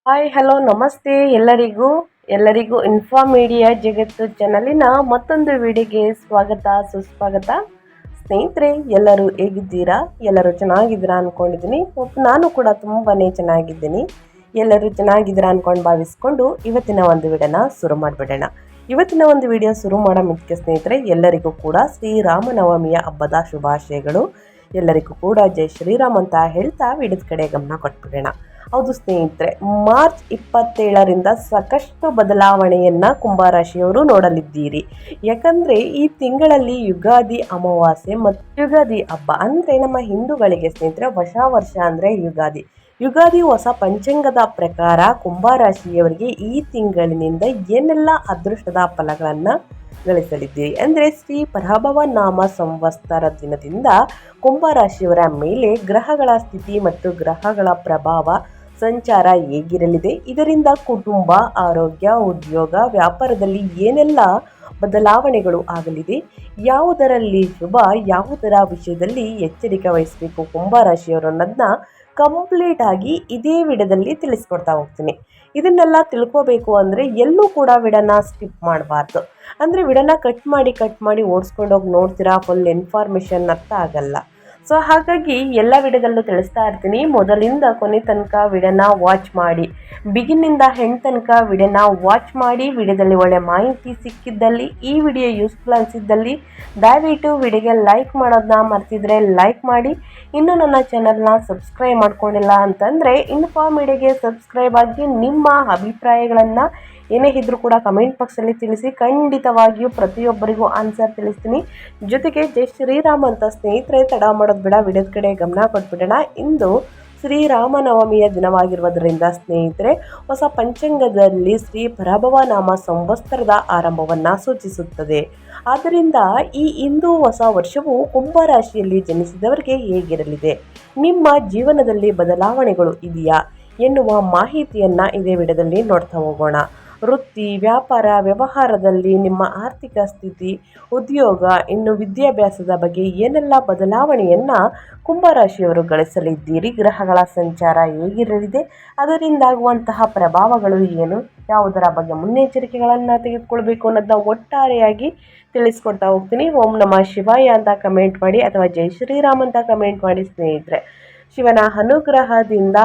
Hi hello ನಮಸ್ತೆ ಎಲ್ಲರಿಗೂ inform media ಜಗತ್ತು ಚಾನಲಿನ ಮತ್ತೊಂದು ವಿಡಿಯೋಗೆ ಸ್ವಾಗತ ಸುಸ್ವಾಗತ. ಸ್ನೇಹಿತರೆ, ಎಲ್ಲರೂ ಹೇಗಿದ್ದೀರಾ? ಎಲ್ಲರೂ ಚೆನ್ನಾಗಿದ್ದೀರಾ ಅನ್ಕೊಂಡಿದ್ದೀನಿ. ನಾನು ಕೂಡ ತುಂಬಾನೇ ಚೆನ್ನಾಗಿದ್ದೀನಿ. ಎಲ್ಲರೂ ಚೆನ್ನಾಗಿದ್ದೀರಾ ಅನ್ಕೊಂಡು ಭಾವಿಸ್ಕೊಂಡು ಇವತ್ತಿನ ಒಂದು ವಿಡಿಯೋನ ಶುರು ಮಾಡಿಬಿಡೋಣ. ಇವತ್ತಿನ ಒಂದು ವಿಡಿಯೋ ಶುರು ಮಾಡೋ ಮುಖ್ಯ ಸ್ನೇಹಿತರೆ, ಎಲ್ಲರಿಗೂ ಕೂಡ ಶ್ರೀರಾಮನವಮಿಯ ಹಬ್ಬದ ಶುಭಾಶಯಗಳು. ಎಲ್ಲರಿಗೂ ಕೂಡ ಜೈ ಶ್ರೀರಾಮ್ ಅಂತ ಹೇಳ್ತಾ ವಿಡಿಯೋದ ಕಡೆ ಗಮನ ಕೊಟ್ಬಿಡೋಣ. ಹೌದು ಸ್ನೇಹಿತರೆ, ಮಾರ್ಚ್ 27ರಿಂದ ಸಾಕಷ್ಟು ಬದಲಾವಣೆಯನ್ನು ಕುಂಭರಾಶಿಯವರು ನೋಡಲಿದ್ದೀರಿ. ಯಾಕಂದರೆ ಈ ತಿಂಗಳಲ್ಲಿ ಯುಗಾದಿ ಅಮಾವಾಸ್ಯೆ ಮತ್ತು ಯುಗಾದಿ ಹಬ್ಬ ಅಂದರೆ ನಮ್ಮ ಹಿಂದೂಗಳಿಗೆ ಸ್ನೇಹಿತರೆ ಹೊಸ ವರ್ಷ ಅಂದರೆ ಯುಗಾದಿ ಹೊಸ ಪಂಚಾಂಗದ ಪ್ರಕಾರ ಕುಂಭರಾಶಿಯವರಿಗೆ ಈ ತಿಂಗಳಿನಿಂದ ಏನೆಲ್ಲ ಅದೃಷ್ಟದ ಫಲಗಳನ್ನು ಗಳಿಸಲಿದ್ದೀರಿ ಅಂದರೆ ಶ್ರೀ ಪರಾಭವ ನಾಮ ಸಂವತ್ಸರ ದಿನದಿಂದ ಕುಂಭರಾಶಿಯವರ ಮೇಲೆ ಗ್ರಹಗಳ ಸ್ಥಿತಿ ಮತ್ತು ಗ್ರಹಗಳ ಪ್ರಭಾವ ಸಂಚಾರ ಹೇಗಿರಲಿದೆ, ಇದರಿಂದ ಕುಟುಂಬ, ಆರೋಗ್ಯ, ಉದ್ಯೋಗ, ವ್ಯಾಪಾರದಲ್ಲಿ ಏನೆಲ್ಲ ಬದಲಾವಣೆಗಳು ಆಗಲಿದೆ, ಯಾವುದರಲ್ಲಿ ಶುಭ, ಯಾವುದರ ವಿಷಯದಲ್ಲಿ ಎಚ್ಚರಿಕೆ ವಹಿಸಬೇಕು ಕುಂಭರಾಶಿಯವರು ಅನ್ನೋದನ್ನ ಕಂಪ್ಲೀಟ್ ಆಗಿ ಇದೇ ವಿಡಿಯೋದಲ್ಲಿ ತಿಳಿಸ್ಕೊಡ್ತಾ ಹೋಗ್ತೀನಿ. ಇದನ್ನೆಲ್ಲ ತಿಳ್ಕೋಬೇಕು ಅಂದರೆ ಎಲ್ಲೂ ಕೂಡ ವಿಡಿಯೋನ ಸ್ಕಿಪ್ ಮಾಡಬಾರ್ದು. ಅಂದರೆ ವಿಡಿಯೋನ ಕಟ್ ಮಾಡಿ ಓಡಿಸ್ಕೊಂಡೋಗಿ ನೋಡ್ತೀರಾ, ಫುಲ್ ಇನ್ಫಾರ್ಮೇಷನ್ ಅರ್ಥ ಆಗಲ್ಲ. ಸೊ ಹಾಗಾಗಿ ಎಲ್ಲ ವಿಡಿಯೋದಲ್ಲೂ ತಿಳಿಸ್ತಾ ಇರ್ತೀನಿ. ಮೊದಲಿಂದ ಕೊನೆ ತನಕ ವಿಡಿಯೋನ ವಾಚ್ ಮಾಡಿ, ಬಿಗಿನಿಂದ ಹೆಣ್ಣು ತನಕ ವಿಡಿಯೋನ ವಾಚ್ ಮಾಡಿ. ವಿಡಿಯೋದಲ್ಲಿ ಒಳ್ಳೆ ಮಾಹಿತಿ ಸಿಕ್ಕಿದ್ದಲ್ಲಿ, ಈ ವಿಡಿಯೋ ಯೂಸ್ಫುಲ್ ಅನಿಸಿದ್ದಲ್ಲಿ ದಯವಿಟ್ಟು ವಿಡಿಯೋಗೆ ಲೈಕ್ ಮಾಡೋದನ್ನ ಮರ್ತಿದ್ರೆ ಲೈಕ್ ಮಾಡಿ. ಇನ್ನೂ ನನ್ನ ಚಾನಲ್ನ ಸಬ್ಸ್ಕ್ರೈಬ್ ಮಾಡ್ಕೊಂಡಿಲ್ಲ ಅಂತಂದರೆ ಇನ್ಫಾರ್ಮ್ ಮೀಡಿಯಾಗೆ ಸಬ್ಸ್ಕ್ರೈಬ್ ಆಗಿ ನಿಮ್ಮ ಅಭಿಪ್ರಾಯಗಳನ್ನು ಏನೇ ಇದ್ರೂ ಕೂಡ ಕಮೆಂಟ್ ಬಾಕ್ಸಲ್ಲಿ ತಿಳಿಸಿ. ಖಂಡಿತವಾಗಿಯೂ ಪ್ರತಿಯೊಬ್ಬರಿಗೂ ಆನ್ಸರ್ ತಿಳಿಸ್ತೀನಿ. ಜೊತೆಗೆ ಜೈ ಶ್ರೀರಾಮ್ ಅಂತ ಸ್ನೇಹಿತರೆ ತಡ ಮಾಡೋದು ಬೇಡ, ವಿಡಿಯೋದ ಕಡೆ ಗಮನ ಕೊಟ್ಬಿಡೋಣ. ಇಂದು ಶ್ರೀರಾಮನವಮಿಯ ದಿನವಾಗಿರುವುದರಿಂದ ಸ್ನೇಹಿತರೆ ಹೊಸ ಪಂಚಾಂಗದಲ್ಲಿ ಶ್ರೀ ಪರಾಭವ ನಾಮ ಸಂವತ್ಸರದ ಆರಂಭವನ್ನು ಸೂಚಿಸುತ್ತದೆ. ಆದ್ದರಿಂದ ಈ ಹಿಂದೂ ಹೊಸ ವರ್ಷವು ಕುಂಭರಾಶಿಯಲ್ಲಿ ಜನಿಸಿದವರಿಗೆ ಹೇಗಿರಲಿದೆ, ನಿಮ್ಮ ಜೀವನದಲ್ಲಿ ಬದಲಾವಣೆಗಳು ಇದೆಯಾ ಎನ್ನುವ ಮಾಹಿತಿಯನ್ನು ಇದೇ ವಿಡಿಯೋದಲ್ಲಿ ನೋಡ್ತಾ ಹೋಗೋಣ. ವೃತ್ತಿ, ವ್ಯಾಪಾರ, ವ್ಯವಹಾರದಲ್ಲಿ ನಿಮ್ಮ ಆರ್ಥಿಕ ಸ್ಥಿತಿ, ಉದ್ಯೋಗ, ಇನ್ನು ವಿದ್ಯಾಭ್ಯಾಸದ ಬಗ್ಗೆ ಏನೆಲ್ಲ ಬದಲಾವಣೆಯನ್ನು ಕುಂಭರಾಶಿಯವರು ಗಳಿಸಲಿದ್ದೀರಿ, ಗ್ರಹಗಳ ಸಂಚಾರ ಹೇಗಿರಲಿದೆ, ಅದರಿಂದಾಗುವಂತಹ ಪ್ರಭಾವಗಳು ಏನು, ಯಾವುದರ ಬಗ್ಗೆ ಮುನ್ನೆಚ್ಚರಿಕೆಗಳನ್ನು ತೆಗೆದುಕೊಳ್ಬೇಕು ಅನ್ನೋದನ್ನ ಒಟ್ಟಾರೆಯಾಗಿ ತಿಳಿಸ್ಕೊಡ್ತಾ ಹೋಗ್ತೀನಿ. ಓಂ ನಮಃ ಶಿವಾಯ ಅಂತ ಕಮೆಂಟ್ ಮಾಡಿ ಅಥವಾ ಜೈ ಶ್ರೀರಾಮ್ ಅಂತ ಕಮೆಂಟ್ ಮಾಡಿ ಸ್ನೇಹಿತರೆ. ಶಿವನ ಅನುಗ್ರಹದಿಂದ,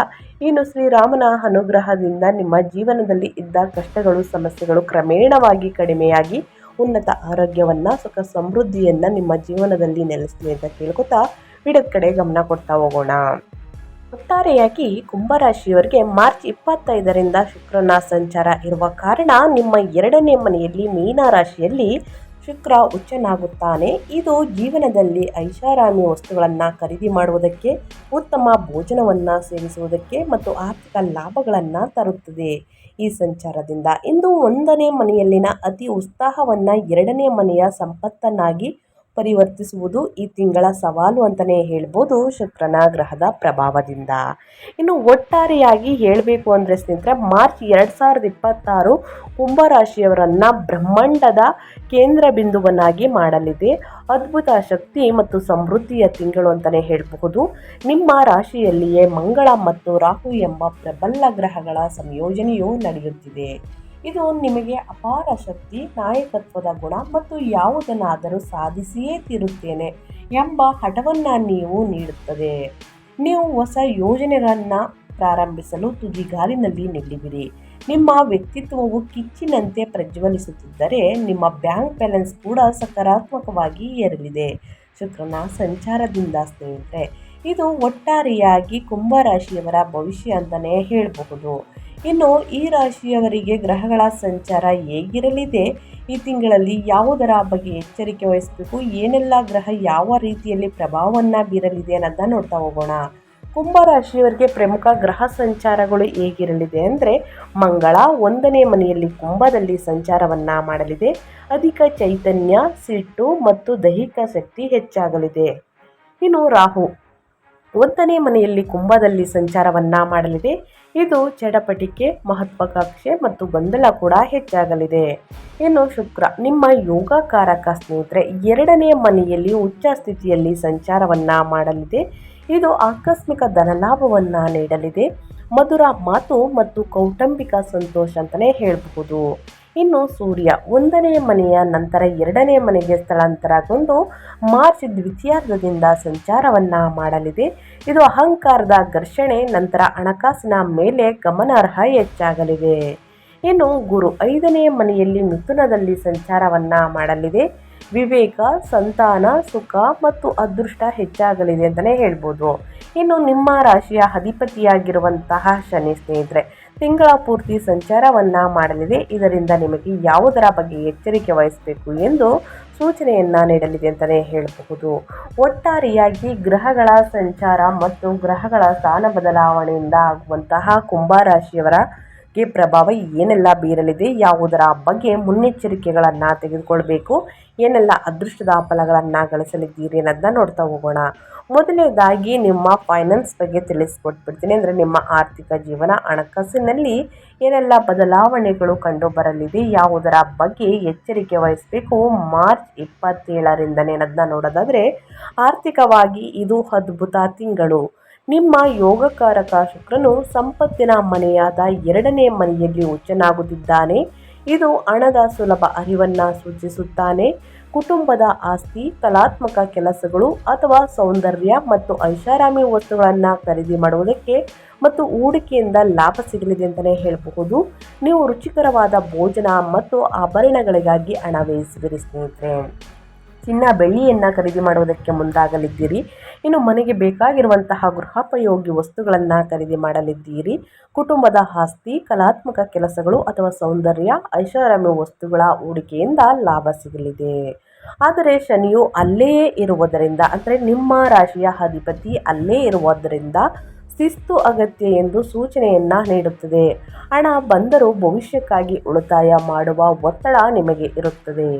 ಇನ್ನು ಶ್ರೀರಾಮನ ಅನುಗ್ರಹದಿಂದ ನಿಮ್ಮ ಜೀವನದಲ್ಲಿ ಇದ್ದ ಕಷ್ಟಗಳು, ಸಮಸ್ಯೆಗಳು ಕ್ರಮೇಣವಾಗಿ ಕಡಿಮೆಯಾಗಿ ಉನ್ನತ ಆರೋಗ್ಯವನ್ನು, ಸುಖ ಸಮೃದ್ಧಿಯನ್ನು ನಿಮ್ಮ ಜೀವನದಲ್ಲಿ ನೆಲೆಸಲಿ ಅಂತ ಕೇಳ್ಕೊತಾ ವಿಡಿಯೋದ ಕಡೆ ಗಮನ ಕೊಡ್ತಾ ಹೋಗೋಣ. ಒಟ್ಟಾರೆಯಾಗಿ ಕುಂಭರಾಶಿಯವರಿಗೆ ಮಾರ್ಚ್ 25ರಿಂದ ಶುಕ್ರನ ಸಂಚಾರ ಇರುವ ಕಾರಣ ನಿಮ್ಮ 2ನೇ ಮನೆಯಲ್ಲಿ ಮೀನ ರಾಶಿಯಲ್ಲಿ ಶುಕ್ರ ಉಚ್ಚನಾಗುತ್ತಾನೆ. ಇದು ಜೀವನದಲ್ಲಿ ಐಷಾರಾಮಿ ವಸ್ತುಗಳನ್ನು ಖರೀದಿ ಮಾಡುವುದಕ್ಕೆ, ಉತ್ತಮ ಭೋಜನವನ್ನು ಸೇವಿಸುವುದಕ್ಕೆ ಮತ್ತು ಆರ್ಥಿಕ ಲಾಭಗಳನ್ನು ತರುತ್ತದೆ. ಈ ಸಂಚಾರದಿಂದ ಇಂದು 1ನೇ ಮನೆಯಲ್ಲಿನ ಅತಿ ಉತ್ಸಾಹವನ್ನು 2ನೇ ಮನೆಯ ಸಂಪತ್ತನ್ನಾಗಿ ಪರಿವರ್ತಿಸುವುದು ಈ ತಿಂಗಳ ಸವಾಲು ಅಂತಲೇ ಹೇಳ್ಬೋದು ಶುಕ್ರನ ಗ್ರಹದ ಪ್ರಭಾವದಿಂದ. ಇನ್ನು ಒಟ್ಟಾರೆಯಾಗಿ ಹೇಳಬೇಕು ಅಂದರೆ ಸ್ನೇಹಿತರೆ, ಮಾರ್ಚ್ 2026 ಕುಂಭರಾಶಿಯವರನ್ನು ಬ್ರಹ್ಮಾಂಡದ ಕೇಂದ್ರ ಬಿಂದುವನ್ನಾಗಿ ಮಾಡಲಿದೆ. ಅದ್ಭುತ ಶಕ್ತಿ ಮತ್ತು ಸಮೃದ್ಧಿಯ ತಿಂಗಳು ಅಂತಲೇ ಹೇಳಬಹುದು. ನಿಮ್ಮ ರಾಶಿಯಲ್ಲಿಯೇ ಮಂಗಳ ಮತ್ತು ರಾಹು ಎಂಬ ಪ್ರಬಲ ಗ್ರಹಗಳ ಸಂಯೋಜನೆಯು ನಡೆಯುತ್ತಿದೆ. ಇದು ನಿಮಗೆ ಅಪಾರ ಶಕ್ತಿ, ನಾಯಕತ್ವದ ಗುಣ ಮತ್ತು ಯಾವುದನ್ನಾದರೂ ಸಾಧಿಸಿಯೇ ತೀರುತ್ತೇನೆ ಎಂಬ ಹಠವನ್ನು ನೀವು ನೀಡುತ್ತದೆ. ನೀವು ಹೊಸ ಯೋಜನೆಗಳನ್ನು ಪ್ರಾರಂಭಿಸಲು ತುದಿಗಾಲಿನಲ್ಲಿ ನಿಲ್ಲಿವಿರಿ. ನಿಮ್ಮ ವ್ಯಕ್ತಿತ್ವವು ಕಿಚ್ಚಿನಂತೆ ಪ್ರಜ್ವಲಿಸುತ್ತಿದ್ದರೆ ನಿಮ್ಮ ಬ್ಯಾಂಕ್ ಬ್ಯಾಲೆನ್ಸ್ ಕೂಡ ಸಕಾರಾತ್ಮಕವಾಗಿ ಏರಲಿದೆ ಶುಕ್ರನ ಸಂಚಾರದಿಂದ ಸ್ನೇಹಿತರೆ. ಇದು ಒಟ್ಟಾರೆಯಾಗಿ ಕುಂಭರಾಶಿಯವರ ಭವಿಷ್ಯ ಅಂತಲೇ ಹೇಳಬಹುದು. ಇನ್ನು ಈ ರಾಶಿಯವರಿಗೆ ಗ್ರಹಗಳ ಸಂಚಾರ ಹೇಗಿರಲಿದೆ, ಈ ತಿಂಗಳಲ್ಲಿ ಯಾವುದರ ಬಗ್ಗೆ ಎಚ್ಚರಿಕೆ ವಹಿಸಬೇಕು, ಏನೆಲ್ಲ ಗ್ರಹ ಯಾವ ರೀತಿಯಲ್ಲಿ ಪ್ರಭಾವವನ್ನು ಬೀರಲಿದೆ ಅನ್ನೋದನ್ನ ನೋಡ್ತಾ ಹೋಗೋಣ. ಕುಂಭರಾಶಿಯವರಿಗೆ ಪ್ರಮುಖ ಗ್ರಹ ಸಂಚಾರಗಳು ಹೇಗಿರಲಿದೆ ಅಂದರೆ, ಮಂಗಳ 1ನೇ ಮನೆಯಲ್ಲಿ ಕುಂಭದಲ್ಲಿ ಸಂಚಾರವನ್ನು ಮಾಡಲಿದೆ. ಅಧಿಕ ಚೈತನ್ಯ, ಸಿಟ್ಟು ಮತ್ತು ದೈಹಿಕ ಶಕ್ತಿ ಹೆಚ್ಚಾಗಲಿದೆ. ಇನ್ನು ರಾಹು 1ನೇ ಮನೆಯಲ್ಲಿ ಕುಂಭದಲ್ಲಿ ಸಂಚಾರವನ್ನು ಮಾಡಲಿದೆ. ಇದು ಚಡಪಟಿಕೆ, ಮಹತ್ವಾಕಾಂಕ್ಷೆ ಮತ್ತು ಗೊಂದಲ ಕೂಡ ಹೆಚ್ಚಾಗಲಿದೆ. ಇನ್ನು ಶುಕ್ರ ನಿಮ್ಮ ಯೋಗಕಾರಕ ಸ್ನೇಹಿತರೆ 2ನೇ ಮನೆಯಲ್ಲಿ ಉಚ್ಚ ಸ್ಥಿತಿಯಲ್ಲಿ ಸಂಚಾರವನ್ನು ಮಾಡಲಿದೆ. ಇದು ಆಕಸ್ಮಿಕ ಧನಲಾಭವನ್ನು ನೀಡಲಿದೆ. ಮಧುರ ಮಾತು ಮತ್ತು ಕೌಟುಂಬಿಕ ಸಂತೋಷ ಅಂತಲೇ ಹೇಳಬಹುದು. ಇನ್ನು ಸೂರ್ಯ 1ನೇ ಮನೆಯ ನಂತರ 2ನೇ ಮನೆಗೆ ಸ್ಥಳಾಂತರಗೊಂಡು ಮಾರ್ಚ್ ದ್ವಿತೀಯಾರ್ಧದಿಂದ ಸಂಚಾರವನ್ನ ಮಾಡಲಿದೆ. ಇದು ಅಹಂಕಾರದ ಘರ್ಷಣೆ ನಂತರ ಹಣಕಾಸಿನ ಮೇಲೆ ಗಮನಾರ್ಹ ಹೆಚ್ಚಾಗಲಿದೆ. ಇನ್ನು ಗುರು 5ನೇ ಮನೆಯಲ್ಲಿ ಮಿಥುನದಲ್ಲಿ ಸಂಚಾರವನ್ನ ಮಾಡಲಿದೆ. ವಿವೇಕ, ಸಂತಾನ, ಸುಖ ಮತ್ತು ಅದೃಷ್ಟ ಹೆಚ್ಚಾಗಲಿದೆ ಅಂತಲೇ ಹೇಳ್ಬೋದು. ಇನ್ನು ನಿಮ್ಮ ರಾಶಿಯ ಅಧಿಪತಿಯಾಗಿರುವಂತಹ ಶನಿ ಸ್ನೇಹಿತರೆ ತಿಂಗಳ ಪೂರ್ತಿ ಸಂಚಾರವನ್ನ ಮಾಡಲಿದೆ. ಇದರಿಂದ ನಿಮಗೆ ಯಾವುದರ ಬಗ್ಗೆ ಎಚ್ಚರಿಕೆ ವಹಿಸಬೇಕು ಎಂದು ಸೂಚನೆಯನ್ನ ನೀಡಲಿದೆ ಅಂತಲೇ ಹೇಳಬಹುದು. ಒಟ್ಟಾರೆಯಾಗಿ ಗ್ರಹಗಳ ಸಂಚಾರ ಮತ್ತು ಗ್ರಹಗಳ ಸ್ಥಾನ ಬದಲಾವಣೆಯಿಂದ ಆಗುವಂತಹ ಕುಂಭರಾಶಿಯವರ ಪ್ರಭಾವ ಏನೆಲ್ಲ ಬೀರಲಿದೆ, ಯಾವುದರ ಬಗ್ಗೆ ಮುನ್ನೆಚ್ಚರಿಕೆಗಳನ್ನು ತೆಗೆದುಕೊಳ್ಬೇಕು, ಏನೆಲ್ಲ ಅದೃಷ್ಟದ ಫಲಗಳನ್ನು ಗಳಿಸಲಿದ್ದೀರಿ ಅನ್ನೋದನ್ನ ನೋಡ್ತಾ ಹೋಗೋಣ. ಮೊದಲನೇದಾಗಿ ನಿಮ್ಮ ಫೈನಾನ್ಸ್ ಬಗ್ಗೆ ತಿಳಿಸ್ಕೊಟ್ಬಿಡ್ತೀನಿ. ಅಂದರೆ ನಿಮ್ಮ ಆರ್ಥಿಕ ಜೀವನ, ಹಣಕಾಸಿನಲ್ಲಿ ಏನೆಲ್ಲ ಬದಲಾವಣೆಗಳು ಕಂಡು ಬರಲಿದೆ, ಯಾವುದರ ಬಗ್ಗೆ ಎಚ್ಚರಿಕೆ ವಹಿಸಬೇಕು ಮಾರ್ಚ್ 27ರಿಂದನೇ ಅನ್ನೋದನ್ನ ನೋಡೋದಾದರೆ, ಆರ್ಥಿಕವಾಗಿ ಇದು ಅದ್ಭುತ ತಿಂಗಳು. ನಿಮ್ಮ ಯೋಗಕಾರಕ ಶುಕ್ರನು ಸಂಪತ್ತಿನ ಮನೆಯಾದ 2ನೇ ಮನೆಯಲ್ಲಿ ಉಚ್ಚನಾಗುತ್ತಿದ್ದಾನೆ. ಇದು ಹಣದ ಸುಲಭ ಅರಿವನ್ನು ಸೂಚಿಸುತ್ತಾನೆ. ಕುಟುಂಬದ ಆಸ್ತಿ, ಕಲಾತ್ಮಕ ಕೆಲಸಗಳು ಅಥವಾ ಸೌಂದರ್ಯ ಮತ್ತು ಐಷಾರಾಮಿ ವಸ್ತುಗಳನ್ನು ಖರೀದಿ ಮಾಡುವುದಕ್ಕೆ ಮತ್ತು ಹೂಡಿಕೆಯಿಂದ ಲಾಭ ಸಿಗಲಿದೆ ಅಂತಲೇ ಹೇಳಬಹುದು. ನೀವು ರುಚಿಕರವಾದ ಭೋಜನ ಮತ್ತು ಆಭರಣಗಳಿಗಾಗಿ ಹಣ ವ್ಯಯಿಸುವಿರಿ ಸ್ನೇಹಿತರೆ. ಚಿನ್ನ ಬೆಳ್ಳಿಯನ್ನು ಖರೀದಿ ಮಾಡುವುದಕ್ಕೆ ಮುಂದಾಗಲಿದ್ದೀರಿ. ಇನ್ನು ಮನೆಗೆ ಬೇಕಾಗಿರುವಂತಹ ಗೃಹೋಪಯೋಗಿ ವಸ್ತುಗಳನ್ನು ಖರೀದಿ ಮಾಡಲಿದ್ದೀರಿ. ಕುಟುಂಬದ ಆಸ್ತಿ, ಕಲಾತ್ಮಕ ಕೆಲಸಗಳು ಅಥವಾ ಸೌಂದರ್ಯ, ಐಷಾರಾಮಿ ವಸ್ತುಗಳ ಹೂಡಿಕೆಯಿಂದ ಲಾಭ ಸಿಗಲಿದೆ. ಆದರೆ ಶನಿಯು ಅಲ್ಲೇ ಇರುವುದರಿಂದ, ಅಂದರೆ ನಿಮ್ಮ ರಾಶಿಯ ಅಧಿಪತಿ ಅಲ್ಲೇ ಇರುವುದರಿಂದ ಶಿಸ್ತು ಅಗತ್ಯ ಎಂದು ಸೂಚನೆಯನ್ನು ನೀಡುತ್ತದೆ. ಹಣ ಬಂದರೂ ಭವಿಷ್ಯಕ್ಕಾಗಿ ಉಳಿತಾಯ ಮಾಡುವ ಒತ್ತಡ ನಿಮಗೆ ಇರುತ್ತದೆ.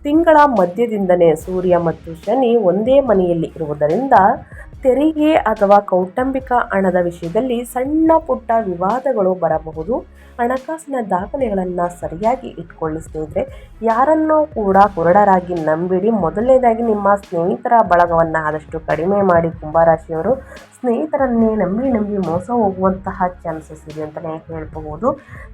ತಿಂಗಳ ಮಧ್ಯದಿಂದಲೇ ಸೂರ್ಯ ಮತ್ತು ಶನಿ ಒಂದೇ ಮನೆಯಲ್ಲಿ ಇರುವುದರಿಂದ ತೆರಿಗೆ ಅಥವಾ ಕೌಟುಂಬಿಕ ಹಣದ ವಿಷಯದಲ್ಲಿ ಸಣ್ಣ ಪುಟ್ಟ ವಿವಾದಗಳು ಬರಬಹುದು. ಹಣಕಾಸಿನ ದಾಖಲೆಗಳನ್ನು ಸರಿಯಾಗಿ ಇಟ್ಕೊಳ್ಳಿ ಸ್ನೇಹಿತರೆ. ಯಾರನ್ನೂ ಕೂಡ ಕುರುಡರಾಗಿ ನಂಬಿಡಿ. ಮೊದಲನೇದಾಗಿ ನಿಮ್ಮ ಸ್ನೇಹಿತರ ಬಳಗವನ್ನು ಆದಷ್ಟು ಕಡಿಮೆ ಮಾಡಿ. ಕುಂಭರಾಶಿಯವರು ಸ್ನೇಹಿತರನ್ನೇ ನಂಬಿ ಮೋಸ ಹೋಗುವಂತಹ ಚಾನ್ಸಸ್ ಇದೆ ಅಂತಲೇ ಹೇಳಬಹುದು.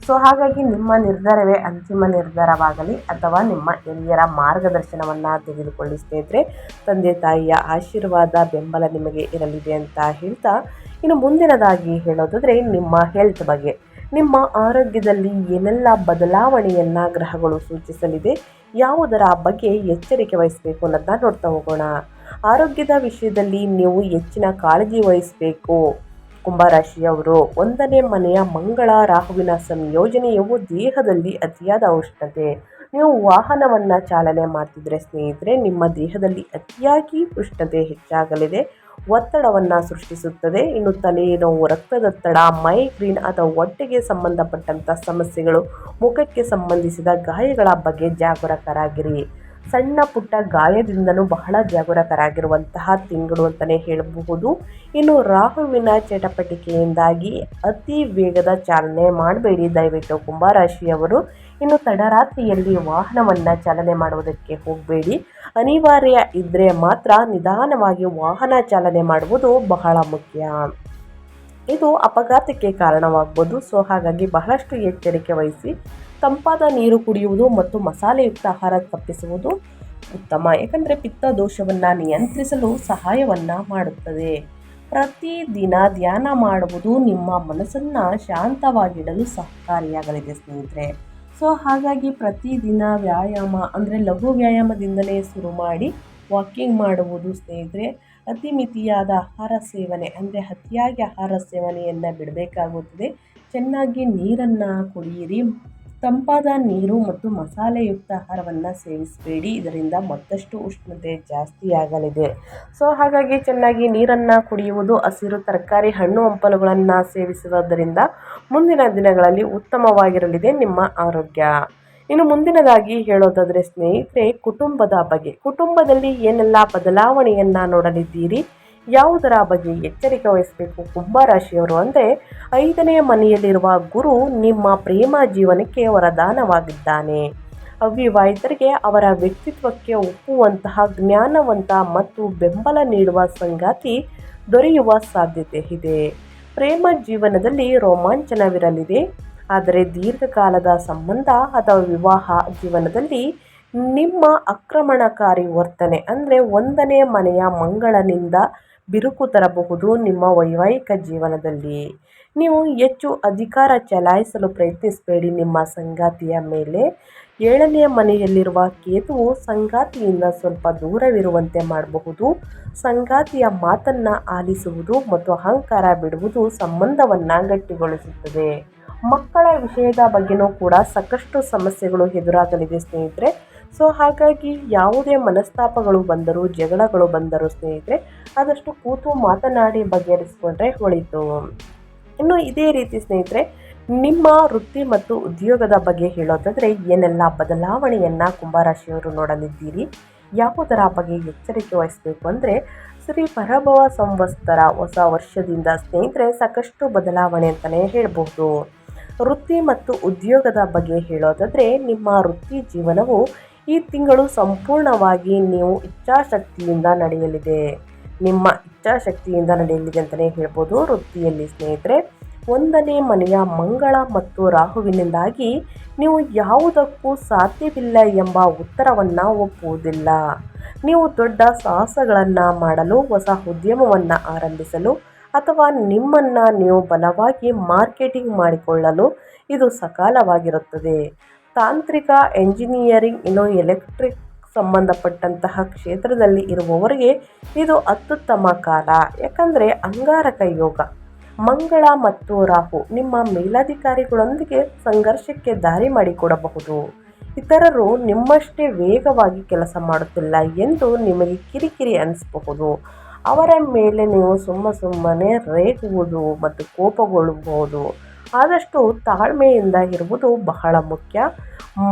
ಸೊ ಹಾಗಾಗಿ ನಿಮ್ಮ ನಿರ್ಧಾರವೇ ಅಂತಿಮ ನಿರ್ಧಾರವಾಗಲಿ ಅಥವಾ ನಿಮ್ಮ ಹಿರಿಯರ ಮಾರ್ಗದರ್ಶನವನ್ನು ತೆಗೆದುಕೊಳ್ಳಿ ಸ್ನೇಹಿತರೆ. ತಂದೆ ತಾಯಿಯ ಆಶೀರ್ವಾದ, ಬೆಂಬಲ ನಿಮಗೆ ಇರಲಿದೆ ಅಂತ ಹೇಳ್ತಾ, ಇನ್ನು ಮುಂದಿನದಾಗಿ ಹೇಳೋದಾದರೆ ನಿಮ್ಮ ಹೆಲ್ತ್ ಬಗ್ಗೆ. ನಿಮ್ಮ ಆರೋಗ್ಯದಲ್ಲಿ ಏನೆಲ್ಲ ಬದಲಾವಣೆಯನ್ನು ಗ್ರಹಗಳು ಸೂಚಿಸಲಿದೆ, ಯಾವುದರ ಬಗ್ಗೆ ಎಚ್ಚರಿಕೆ ವಹಿಸಬೇಕು ಅನ್ನೋದನ್ನ ನೋಡ್ತಾ ಹೋಗೋಣ. ಆರೋಗ್ಯದ ವಿಷಯದಲ್ಲಿ ನೀವು ಹೆಚ್ಚಿನ ಕಾಳಜಿ ವಹಿಸಬೇಕು. ಕುಂಭರಾಶಿಯವರು 1ನೇ ಮನೆಯ ಮಂಗಳ ರಾಹುವಿನ ಸಂಯೋಜನೆಯು ದೇಹದಲ್ಲಿ ಅತಿಯಾದ ಉಷ್ಣತೆ. ನೀವು ವಾಹನವನ್ನು ಚಾಲನೆ ಮಾಡ್ತಿದ್ರೆ ಸ್ನೇಹಿತರೆ, ನಿಮ್ಮ ದೇಹದಲ್ಲಿ ಅತಿಯಾಗಿ ಉಷ್ಣತೆ ಹೆಚ್ಚಾಗಲಿದೆ, ಒತ್ತಡವನ್ನು ಸೃಷ್ಟಿಸುತ್ತದೆ. ಇನ್ನು ತಲೆನೋವು, ರಕ್ತದೊತ್ತಡ, ಮೈಗ್ರೇನ್ ಅಥವಾ ಹೊಟ್ಟೆಗೆ ಸಂಬಂಧಪಟ್ಟಂಥ ಸಮಸ್ಯೆಗಳು, ಮುಖಕ್ಕೆ ಸಂಬಂಧಿಸಿದ ಗಾಯಗಳ ಬಗ್ಗೆ ಜಾಗರೂಕರಾಗಿರಿ. ಸಣ್ಣ ಪುಟ್ಟ ಗಾಯದಿಂದಲೂ ಬಹಳ ಜಾಗರೂಕರಾಗಿರುವಂತಹ ತಿಂಗಳು ಅಂತಲೇ ಹೇಳಬಹುದು. ಇನ್ನು ರಾಹುವಿನ ಚಟಪಟಿಕೆಯಿಂದಾಗಿ ಅತಿ ವೇಗದ ಚಾಲನೆ ಮಾಡಬೇಡಿ ದಯವಿಟ್ಟು ಕುಂಭರಾಶಿಯವರು. ಇನ್ನು ತಡರಾತ್ರಿಯಲ್ಲಿ ವಾಹನವನ್ನು ಚಾಲನೆ ಮಾಡುವುದಕ್ಕೆ ಹೋಗಬೇಡಿ. ಅನಿವಾರ್ಯ ಇದ್ದರೆ ಮಾತ್ರ ನಿಧಾನವಾಗಿ ವಾಹನ ಚಾಲನೆ ಮಾಡುವುದು ಬಹಳ ಮುಖ್ಯ. ಇದು ಅಪಘಾತಕ್ಕೆ ಕಾರಣವಾಗ್ಬೋದು. ಸೊ ಹಾಗಾಗಿ ಬಹಳಷ್ಟು ಎಚ್ಚರಿಕೆ ವಹಿಸಿ. ತಂಪಾದ ನೀರು ಕುಡಿಯುವುದು ಮತ್ತು ಮಸಾಲೆಯುಕ್ತ ಆಹಾರ ತಪ್ಪಿಸುವುದು ಉತ್ತಮ. ಯಾಕಂದರೆ ಪಿತ್ತ ದೋಷವನ್ನು ನಿಯಂತ್ರಿಸಲು ಸಹಾಯವನ್ನು ಮಾಡುತ್ತದೆ. ಪ್ರತಿದಿನ ಧ್ಯಾನ ಮಾಡುವುದು ನಿಮ್ಮ ಮನಸ್ಸನ್ನು ಶಾಂತವಾಗಿಡಲು ಸಹಕಾರಿಯಾಗಲಿದೆ ಸ್ನೇಹಿತರೆ. ಸೊ ಹಾಗಾಗಿ ಪ್ರತಿದಿನ ವ್ಯಾಯಾಮ, ಅಂದರೆ ಲಘು ವ್ಯಾಯಾಮದಿಂದಲೇ ಶುರು ಮಾಡಿ ವಾಕಿಂಗ್ ಮಾಡುವುದು ಸ್ನೇಹಿತರೆ. ಅತಿ ಮಿತಿಯಾದ ಆಹಾರ ಸೇವನೆ, ಅಂದರೆ ಅತಿಯಾಗಿ ಆಹಾರ ಸೇವನೆಯನ್ನು ಬಿಡಬೇಕಾಗುತ್ತದೆ. ಚೆನ್ನಾಗಿ ನೀರನ್ನು ಕುಡಿಯಿರಿ. ತಂಪಾದ ನೀರು ಮತ್ತು ಮಸಾಲೆಯುಕ್ತ ಆಹಾರವನ್ನು ಸೇವಿಸಬೇಡಿ. ಇದರಿಂದ ಮತ್ತಷ್ಟು ಉಷ್ಣತೆ ಜಾಸ್ತಿ ಆಗಲಿದೆ. ಸೊ ಹಾಗಾಗಿ ಚೆನ್ನಾಗಿ ನೀರನ್ನು ಕುಡಿಯುವುದು, ಹಸಿರು ತರಕಾರಿ, ಹಣ್ಣು ಹಂಪಲುಗಳನ್ನು ಸೇವಿಸುವುದರಿಂದ ಮುಂದಿನ ದಿನಗಳಲ್ಲಿ ಉತ್ತಮವಾಗಿರಲಿದೆ ನಿಮ್ಮ ಆರೋಗ್ಯ. ಇನ್ನು ಮುಂದಿನದಾಗಿ ಹೇಳೋದಾದರೆ ಸ್ನೇಹಿತರೆ, ಕುಟುಂಬದ ಬಗ್ಗೆ. ಕುಟುಂಬದಲ್ಲಿ ಏನೆಲ್ಲ ಬದಲಾವಣೆಯನ್ನು ನೋಡಲಿದ್ದೀರಿ, ಯಾವುದರ ಬಗ್ಗೆ ಎಚ್ಚರಿಕೆ ವಹಿಸಬೇಕು ಕುಂಭರಾಶಿಯವರು ಅಂದರೆ, 5ನೇ ಮನೆಯಲ್ಲಿರುವ ಗುರು ನಿಮ್ಮ ಪ್ರೇಮ ಜೀವನಕ್ಕೆ ವರದಾನವಾಗಿದ್ದಾನೆ. ಅವಿವಾಹಿತರಿಗೆ ಅವರ ವ್ಯಕ್ತಿತ್ವಕ್ಕೆ ಒಪ್ಪುವಂತಹ ಜ್ಞಾನವಂತ ಮತ್ತು ಬೆಂಬಲ ನೀಡುವ ಸಂಗಾತಿ ದೊರೆಯುವ ಸಾಧ್ಯತೆ ಇದೆ. ಪ್ರೇಮ ಜೀವನದಲ್ಲಿ ರೋಮಾಂಚನವಿರಲಿದೆ. ಆದರೆ ದೀರ್ಘಕಾಲದ ಸಂಬಂಧ ಅಥವಾ ವಿವಾಹ ಜೀವನದಲ್ಲಿ ನಿಮ್ಮ ಆಕ್ರಮಣಕಾರಿ ವರ್ತನೆ ಅಂದರೆ ಒಂದನೇ ಮನೆಯ ಮಂಗಳನಿಂದ ಬಿರುಕು ತರಬಹುದು. ನಿಮ್ಮ ವೈವಾಹಿಕ ಜೀವನದಲ್ಲಿ ನೀವು ಹೆಚ್ಚು ಅಧಿಕಾರ ಚಲಾಯಿಸಲು ಪ್ರಯತ್ನಿಸಬೇಡಿ ನಿಮ್ಮ ಸಂಗಾತಿಯ ಮೇಲೆ. ಏಳನೆಯ ಮನೆಯಲ್ಲಿರುವ ಕೇತುವು ಸಂಗಾತಿಯಿಂದ ಸ್ವಲ್ಪ ದೂರವಿರುವಂತೆ ಮಾಡಬಹುದು. ಸಂಗಾತಿಯ ಮಾತನ್ನು ಆಲಿಸುವುದು ಮತ್ತು ಅಹಂಕಾರ ಬಿಡುವುದು ಸಂಬಂಧವನ್ನು ಗಟ್ಟಿಗೊಳಿಸುತ್ತದೆ. ಮಕ್ಕಳ ವಿಷಯದ ಬಗ್ಗೆನೂ ಕೂಡ ಸಾಕಷ್ಟು ಸಮಸ್ಯೆಗಳು ಎದುರಾಗಲಿದೆ ಸ್ನೇಹಿತರೆ. ಸೊ ಹಾಗಾಗಿ ಯಾವುದೇ ಮನಸ್ತಾಪಗಳು ಬಂದರೂ ಜಗಳಗಳು ಬಂದರೂ ಸ್ನೇಹಿತರೆ ಆದಷ್ಟು ಕೂತು ಮಾತನಾಡಿ ಬಗೆಹರಿಸಿಕೊಂಡ್ರೆ ಒಳಿತು. ಇನ್ನು ಇದೇ ರೀತಿ ಸ್ನೇಹಿತರೆ ನಿಮ್ಮ ವೃತ್ತಿ ಮತ್ತು ಉದ್ಯೋಗದ ಬಗ್ಗೆ ಹೇಳೋದಾದರೆ ಏನೆಲ್ಲ ಬದಲಾವಣೆಯನ್ನು ಕುಂಭರಾಶಿಯವರು ನೋಡಲಿದ್ದೀರಿ, ಯಾವುದರ ಬಗ್ಗೆ ಎಚ್ಚರಿಕೆ ವಹಿಸಬೇಕು ಅಂದರೆ ಶ್ರೀ ಪರಭವ ಸಂವತ್ಸರ ಹೊಸ ವರ್ಷದಿಂದ ಸ್ನೇಹಿತರೆ ಸಾಕಷ್ಟು ಬದಲಾವಣೆ ಅಂತಲೇ ಹೇಳ್ಬೋದು. ವೃತ್ತಿ ಮತ್ತು ಉದ್ಯೋಗದ ಬಗ್ಗೆ ಹೇಳೋದಾದರೆ ನಿಮ್ಮ ವೃತ್ತಿ ಜೀವನವು ಈ ತಿಂಗಳು ಸಂಪೂರ್ಣವಾಗಿ ನೀವು ಇಚ್ಛಾಶಕ್ತಿಯಿಂದ ನಡೆಯಲಿದೆ. ನಿಮ್ಮ ಇಚ್ಛಾಶಕ್ತಿಯಿಂದ ನಡೆಯಲಿದೆ ಅಂತಲೇ ಹೇಳ್ಬೋದು. ವೃತ್ತಿಯಲ್ಲಿ ಸ್ನೇಹಿತರೆ ಒಂದನೇ ಮನೆಯ ಮಂಗಳ ಮತ್ತು ರಾಹುವಿನಿಂದಾಗಿ ನೀವು ಯಾವುದಕ್ಕೂ ಸಾಧ್ಯವಿಲ್ಲ ಎಂಬ ಉತ್ತರವನ್ನು ಒಪ್ಪುವುದಿಲ್ಲ. ನೀವು ದೊಡ್ಡ ಸಾಹಸಗಳನ್ನು ಮಾಡಲು, ಹೊಸ ಉದ್ಯಮವನ್ನು ಆರಂಭಿಸಲು ಅಥವಾ ನಿಮ್ಮನ್ನು ನೀವು ಬಲವಾಗಿ ಮಾರ್ಕೆಟಿಂಗ್ ಮಾಡಿಕೊಳ್ಳಲು ಇದು ಸಕಾಲವಾಗಿರುತ್ತದೆ. ತಾಂತ್ರಿಕ, ಎಂಜಿನಿಯರಿಂಗ್, ಇನ್ನು ಎಲೆಕ್ಟ್ರಿಕ್ ಸಂಬಂಧಪಟ್ಟಂತಹ ಕ್ಷೇತ್ರದಲ್ಲಿ ಇರುವವರಿಗೆ ಇದು ಅತ್ಯುತ್ತಮ ಕಾಲ. ಯಾಕಂದರೆ ಅಂಗಾರಕ ಯೋಗ, ಮಂಗಳ ಮತ್ತು ರಾಹು ನಿಮ್ಮ ಮೇಲಧಿಕಾರಿಗಳೊಂದಿಗೆ ಸಂಘರ್ಷಕ್ಕೆ ದಾರಿ ಮಾಡಿಕೊಡಬಹುದು. ಇತರರು ನಿಮ್ಮಷ್ಟೇ ವೇಗವಾಗಿ ಕೆಲಸ ಮಾಡುತ್ತಿಲ್ಲ ಎಂದು ನಿಮಗೆ ಕಿರಿಕಿರಿ ಅನಿಸಬಹುದು. ಅವರ ಮೇಲೆ ನೀವು ಸುಮ್ಮನೆ ರೇಗುವುದು ಮತ್ತು ಕೋಪಗೊಳ್ಳಬಹುದು. ಆದಷ್ಟು ತಾಳ್ಮೆಯಿಂದ ಇರುವುದು ಬಹಳ ಮುಖ್ಯ.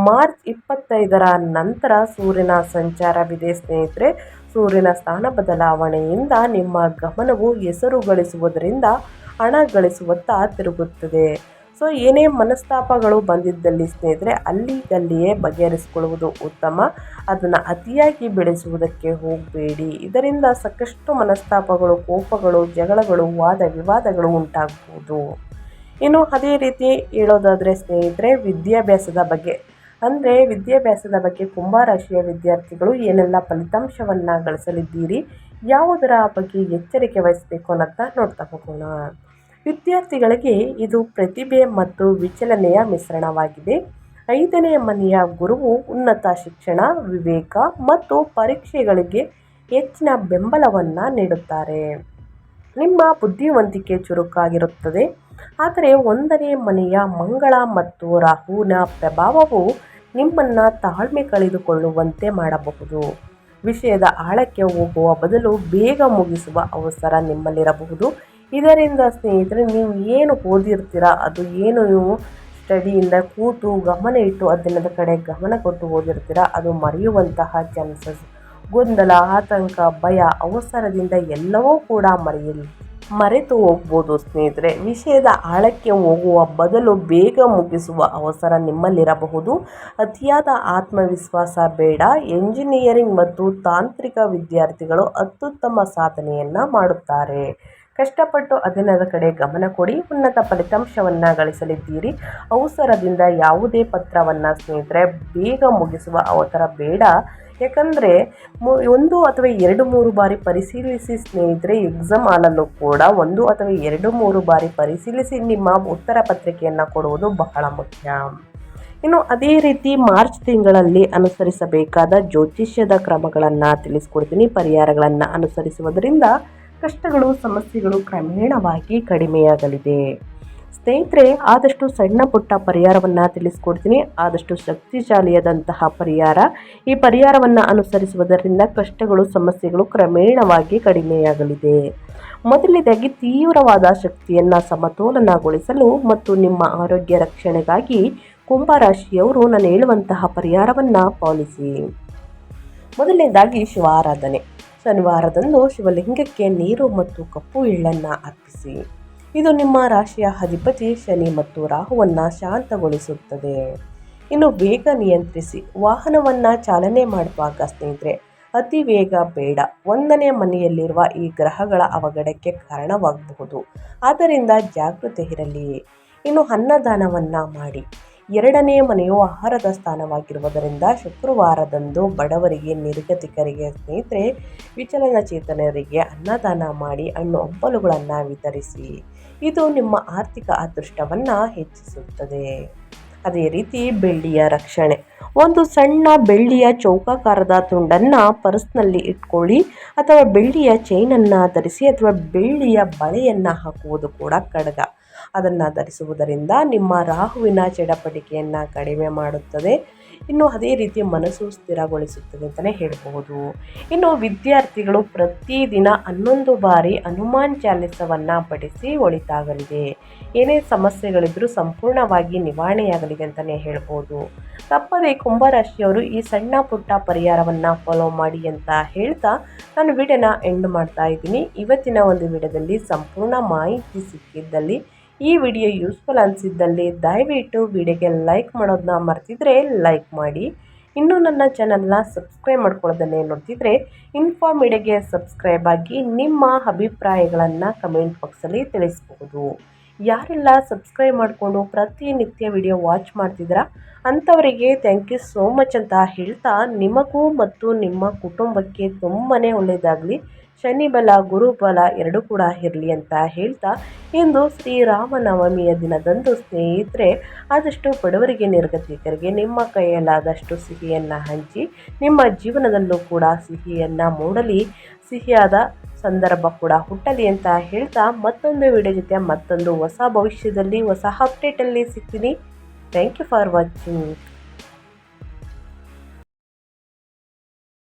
ಮಾರ್ಚ್ 25ರ ನಂತರ ಸೂರ್ಯನ ಸಂಚಾರವಿದೆ ಸ್ನೇಹಿತರೆ. ಸೂರ್ಯನ ಸ್ಥಾನ ಬದಲಾವಣೆಯಿಂದ ನಿಮ್ಮ ಗಮನವು ಹೆಸರು ಗಳಿಸುವುದರಿಂದ ಹಣ ಗಳಿಸುವತ್ತ ತಿರುಗುತ್ತದೆ. ಸೊ ಏನೇ ಮನಸ್ತಾಪಗಳು ಬಂದಿದ್ದಲ್ಲಿ ಸ್ನೇಹಿತರೆ ಅಲ್ಲಿಗಲ್ಲಿಯೇ ಬಗೆಹರಿಸಿಕೊಳ್ಳುವುದು ಉತ್ತಮ. ಅದನ್ನು ಅತಿಯಾಗಿ ಬೆಳೆಸುವುದಕ್ಕೆ ಹೋಗಬೇಡಿ. ಇದರಿಂದ ಸಾಕಷ್ಟು ಮನಸ್ತಾಪಗಳು, ಕೋಪಗಳು, ಜಗಳಗಳು, ವಾದ ವಿವಾದಗಳು ಉಂಟಾಗಬಹುದು. ಇನ್ನು ಅದೇ ರೀತಿ ಹೇಳೋದಾದರೆ ಸ್ನೇಹಿತರೆ ವಿದ್ಯಾಭ್ಯಾಸದ ಬಗ್ಗೆ ಕುಂಭರಾಶಿಯ ವಿದ್ಯಾರ್ಥಿಗಳು ಏನೆಲ್ಲ ಫಲಿತಾಂಶವನ್ನು ಗಳಿಸಲಿದ್ದೀರಿ, ಯಾವುದರ ಬಗ್ಗೆ ಎಚ್ಚರಿಕೆ ವಹಿಸಬೇಕು ಅನ್ನೋದನ್ನ ನೋಡ್ತಾ ಹೋಗೋಣ. ವಿದ್ಯಾರ್ಥಿಗಳಿಗೆ ಇದು ಪ್ರತಿಭೆ ಮತ್ತು ವಿಚಲನೆಯ ಮಿಶ್ರಣವಾಗಿದೆ. 5ನೇ ಮನೆಯ ಗುರುವು ಉನ್ನತ ಶಿಕ್ಷಣ, ವಿವೇಕ ಮತ್ತು ಪರೀಕ್ಷೆಗಳಿಗೆ ಹೆಚ್ಚಿನ ಬೆಂಬಲವನ್ನು ನೀಡುತ್ತಾರೆ. ನಿಮ್ಮ ಬುದ್ಧಿವಂತಿಕೆ ಚುರುಕಾಗಿರುತ್ತದೆ. ಆದರೆ 1ನೇ ಮನೆಯ ಮಂಗಳ ಮತ್ತು ರಾಹುವಿನ ಪ್ರಭಾವವು ನಿಮ್ಮನ್ನು ತಾಳ್ಮೆ ಕಳೆದುಕೊಳ್ಳುವಂತೆ ಮಾಡಬಹುದು. ವಿಷಯದ ಆಳಕ್ಕೆ ಹೋಗುವ ಬದಲು ಬೇಗ ಮುಗಿಸುವ ಅವಸರ ನಿಮ್ಮಲ್ಲಿರಬಹುದು. ಇದರಿಂದ ಸ್ನೇಹಿತರೆ ನೀವು ಏನು ಓದಿರ್ತೀರ ಅದು ಏನು ನೀವು ಸ್ಟಡಿಯಿಂದ ಕೂತು ಗಮನ ಇಟ್ಟು ಅಧ್ಯಯನದ ಕಡೆ ಗಮನ ಕೊಟ್ಟು ಓದಿರ್ತೀರ ಅದು ಮರೆಯುವಂತಹ ಚಾನ್ಸಸ್. ಗೊಂದಲ, ಆತಂಕ, ಭಯ, ಅವಸರದಿಂದ ಎಲ್ಲವೂ ಕೂಡ ಮರೆತು ಹೋಗ್ಬೋದು ಸ್ನೇಹಿತರೆ. ವಿಷಯದ ಆಳಕ್ಕೆ ಹೋಗುವ ಬದಲು ಬೇಗ ಮುಗಿಸುವ ಅವಸರ ನಿಮ್ಮಲ್ಲಿರಬಹುದು. ಅತಿಯಾದ ಆತ್ಮವಿಶ್ವಾಸ ಬೇಡ. ಎಂಜಿನಿಯರಿಂಗ್ ಮತ್ತು ತಾಂತ್ರಿಕ ವಿದ್ಯಾರ್ಥಿಗಳು ಅತ್ಯುತ್ತಮ ಸಾಧನೆಯನ್ನು ಮಾಡುತ್ತಾರೆ. ಕಷ್ಟಪಟ್ಟು ಅಧ್ಯಯನದ ಕಡೆ ಗಮನ ಕೊಡಿ. ಉನ್ನತ ಫಲಿತಾಂಶವನ್ನು ಗಳಿಸಲಿದ್ದೀರಿ. ಅವಸರದಿಂದ ಯಾವುದೇ ಪತ್ರವನ್ನು ಸ್ನೇಹಿತರೆ ಬೇಗ ಮುಗಿಸುವ ಅವಸರ ಬೇಡ. ಯಾಕಂದರೆ 1 ಅಥವಾ 2-3 ಬಾರಿ ಪರಿಶೀಲಿಸಿ ಸ್ನೇಹಿತರೆ. ಎಕ್ಸಾಮ್ ಹಾಲಲ್ಲೂ ಕೂಡ 1 ಅಥವಾ 2-3 ಬಾರಿ ಪರಿಶೀಲಿಸಿ ನಿಮ್ಮ ಉತ್ತರ ಪತ್ರಿಕೆಯನ್ನು ಕೊಡುವುದು ಬಹಳ ಮುಖ್ಯ. ಇನ್ನು ಅದೇ ರೀತಿ ಮಾರ್ಚ್ ತಿಂಗಳಲ್ಲಿ ಅನುಸರಿಸಬೇಕಾದ ಜ್ಯೋತಿಷ್ಯದ ಕ್ರಮಗಳನ್ನು ತಿಳಿಸ್ಕೊಡ್ತೀನಿ. ಪರಿಹಾರಗಳನ್ನು ಅನುಸರಿಸುವುದರಿಂದ ಕಷ್ಟಗಳು, ಸಮಸ್ಯೆಗಳು ಕ್ರಮೇಣವಾಗಿ ಕಡಿಮೆಯಾಗಲಿದೆ. ಸ್ನೇಹಿತರೆ ಆದಷ್ಟು ಸಣ್ಣ ಪುಟ್ಟ ಪರಿಹಾರವನ್ನು ತಿಳಿಸ್ಕೊಡ್ತೀನಿ. ಆದಷ್ಟು ಶಕ್ತಿಶಾಲಿಯಾದಂತಹ ಪರಿಹಾರ. ಈ ಪರಿಹಾರವನ್ನು ಅನುಸರಿಸುವುದರಿಂದ ಕಷ್ಟಗಳು, ಸಮಸ್ಯೆಗಳು ಕ್ರಮೇಣವಾಗಿ ಕಡಿಮೆಯಾಗಲಿದೆ. ಮೊದಲನೇದಾಗಿ ತೀವ್ರವಾದ ಶಕ್ತಿಯನ್ನು ಸಮತೋಲನಗೊಳಿಸಲು ಮತ್ತು ನಿಮ್ಮ ಆರೋಗ್ಯ ರಕ್ಷಣೆಗಾಗಿ ಕುಂಭರಾಶಿಯವರು ನಾನು ಹೇಳುವಂತಹ ಪರಿಹಾರವನ್ನು ಪಾಲಿಸಿ. ಮೊದಲನೇದಾಗಿ ಶಿವಾರಾಧನೆ. ಶನಿವಾರದಂದು ಶಿವಲಿಂಗಕ್ಕೆ ನೀರು ಮತ್ತು ಕಪ್ಪು ಎಳ್ಳನ್ನು ಅರ್ಪಿಸಿ. ಇದು ನಿಮ್ಮ ರಾಶಿಯ ಅಧಿಪತಿ ಶನಿ ಮತ್ತು ರಾಹುವನ್ನು ಶಾಂತಗೊಳಿಸುತ್ತದೆ. ಇನ್ನು ವೇಗ ನಿಯಂತ್ರಿಸಿ. ವಾಹನವನ್ನು ಚಾಲನೆ ಮಾಡುವಾಗ ಸ್ನೇಹಿತರೆ ಅತಿ ವೇಗ ಬೇಡ. 1ನೇ ಮನೆಯಲ್ಲಿರುವ ಈ ಗ್ರಹಗಳ ಅವಘಡಕ್ಕೆ ಕಾರಣವಾಗಬಹುದು. ಆದ್ದರಿಂದ ಜಾಗೃತಿ ಇರಲಿ. ಇನ್ನು ಅನ್ನದಾನವನ್ನು ಮಾಡಿ. 2ನೇ ಮನೆಯು ಆಹಾರದ ಸ್ಥಾನವಾಗಿರುವುದರಿಂದ ಶುಕ್ರವಾರದಂದು ಬಡವರಿಗೆ, ನಿರ್ಗತಿಕರಿಗೆ, ಸ್ನೇಹಿತರೆ ವಿಚಲನಚೇತನರಿಗೆ ಅನ್ನದಾನ ಮಾಡಿ ಹಣ್ಣು ಹಂಪಲುಗಳನ್ನು ವಿತರಿಸಿ. ಇದು ನಿಮ್ಮ ಆರ್ಥಿಕ ಅದೃಷ್ಟವನ್ನು ಹೆಚ್ಚಿಸುತ್ತದೆ. ಅದೇ ರೀತಿ ಬೆಳ್ಳಿಯ ರಕ್ಷಣೆ. ಒಂದು ಸಣ್ಣ ಬೆಳ್ಳಿಯ ಚೌಕಾಕಾರದ ತುಂಡನ್ನು ಪರ್ಸ್ನಲ್ಲಿ ಇಟ್ಕೊಳ್ಳಿ, ಅಥವಾ ಬೆಳ್ಳಿಯ ಚೈನನ್ನು ಧರಿಸಿ, ಅಥವಾ ಬೆಳ್ಳಿಯ ಬಳೆಯನ್ನು ಹಾಕುವುದು ಕೂಡ ಖಡ್ಗ. ಅದನ್ನು ಧರಿಸುವುದರಿಂದ ನಿಮ್ಮ ರಾಹುವಿನ ಚಡಪಟಿಕೆಯನ್ನು ಕಡಿಮೆ ಮಾಡುತ್ತದೆ. ಇನ್ನು ಅದೇ ರೀತಿ ಮನಸ್ಸು ಸ್ಥಿರಗೊಳಿಸುತ್ತದೆ ಅಂತಲೇ ಹೇಳಬಹುದು. ಇನ್ನು ವಿದ್ಯಾರ್ಥಿಗಳು ಪ್ರತಿದಿನ 11 ಬಾರಿ ಹನುಮಾನ್ ಚಾಲಿಸವನ್ನು ಪಠಿಸಿ ಒಳಿತಾಗಲಿದೆ. ಏನೇ ಸಮಸ್ಯೆಗಳಿದ್ರೂ ಸಂಪೂರ್ಣವಾಗಿ ನಿವಾರಣೆಯಾಗಲಿದೆ ಅಂತಲೇ ಹೇಳ್ಬೋದು. ತಪ್ಪದೇ ಕುಂಭರಾಶಿಯವರು ಈ ಸಣ್ಣ ಪುಟ್ಟ ಪರಿಹಾರವನ್ನು ಫಾಲೋ ಮಾಡಿ ಅಂತ ಹೇಳ್ತಾ ನಾನು ವಿಡಿಯೋನ ಎಂಡ್ ಮಾಡ್ತಾ ಇದ್ದೀನಿ. ಇವತ್ತಿನ ಒಂದು ವಿಡಿಯೋದಲ್ಲಿ ಸಂಪೂರ್ಣ ಮಾಹಿತಿ ಸಿಕ್ಕಿದ್ದಲ್ಲಿ, ಈ ವಿಡಿಯೋ ಯೂಸ್ಫುಲ್ ಅನಿಸಿದ್ದಲ್ಲಿ ದಯವಿಟ್ಟು ವಿಡಿಯೋಗೆ ಲೈಕ್ ಮಾಡೋದನ್ನ ಮರ್ತಿದ್ರೆ ಲೈಕ್ ಮಾಡಿ. ಇನ್ನೂ ನನ್ನ ಚಾನಲ್ನ ಸಬ್ಸ್ಕ್ರೈಬ್ ಮಾಡ್ಕೊಳ್ಳೋದನ್ನೇ ನೋಡ್ತಿದ್ರೆ ಇನ್ಫಾರ್ಮೇಡಿಯಾಗೆ ಸಬ್ಸ್ಕ್ರೈಬ್ ಆಗಿ ನಿಮ್ಮ ಅಭಿಪ್ರಾಯಗಳನ್ನು ಕಮೆಂಟ್ ಬಾಕ್ಸಲ್ಲಿ ತಿಳಿಸ್ಬಹುದು. ಯಾರೆಲ್ಲ ಸಬ್ಸ್ಕ್ರೈಬ್ ಮಾಡಿಕೊಂಡು ಪ್ರತಿನಿತ್ಯ ವಿಡಿಯೋ ವಾಚ್ ಮಾಡ್ತಿದ್ದೀರಾ ಅಂಥವರಿಗೆ ಥ್ಯಾಂಕ್ ಯು ಸೋ ಮಚ್ ಅಂತ ಹೇಳ್ತಾ, ನಿಮಗೂ ಮತ್ತು ನಿಮ್ಮ ಕುಟುಂಬಕ್ಕೆ ತುಂಬಾ ಒಳ್ಳೆಯದಾಗಲಿ, ಶನಿ ಬಲ ಗುರು ಬಲ ಎರಡೂ ಕೂಡ ಇರಲಿ ಅಂತ ಹೇಳ್ತಾ, ಇಂದು ಶ್ರೀರಾಮನವಮಿಯ ದಿನದಂದು ಸ್ನೇಹಿತರೆ ಆದಷ್ಟು ಬಡವರಿಗೆ, ನಿರ್ಗತಿಕರಿಗೆ ನಿಮ್ಮ ಕೈಯಲ್ಲಾದಷ್ಟು ಸಿಹಿಯನ್ನು ಹಂಚಿ ನಿಮ್ಮ ಜೀವನದಲ್ಲೂ ಕೂಡ ಸಿಹಿಯನ್ನು ಮೂಡಲಿ, ಸಿಹಿಯಾದ ಸಂದರ್ಭ ಕೂಡ ಹುಟ್ಟಲಿ ಅಂತ ಹೇಳ್ತಾ, ಮತ್ತೊಂದು ವಿಡಿಯೋ ಜೊತೆ ಮತ್ತೊಂದು ಹೊಸ ಭವಿಷ್ಯದಲ್ಲಿ ಹೊಸ ಅಪ್ಡೇಟಲ್ಲಿ ಸಿಗ್ತೀನಿ. Thank you for watching.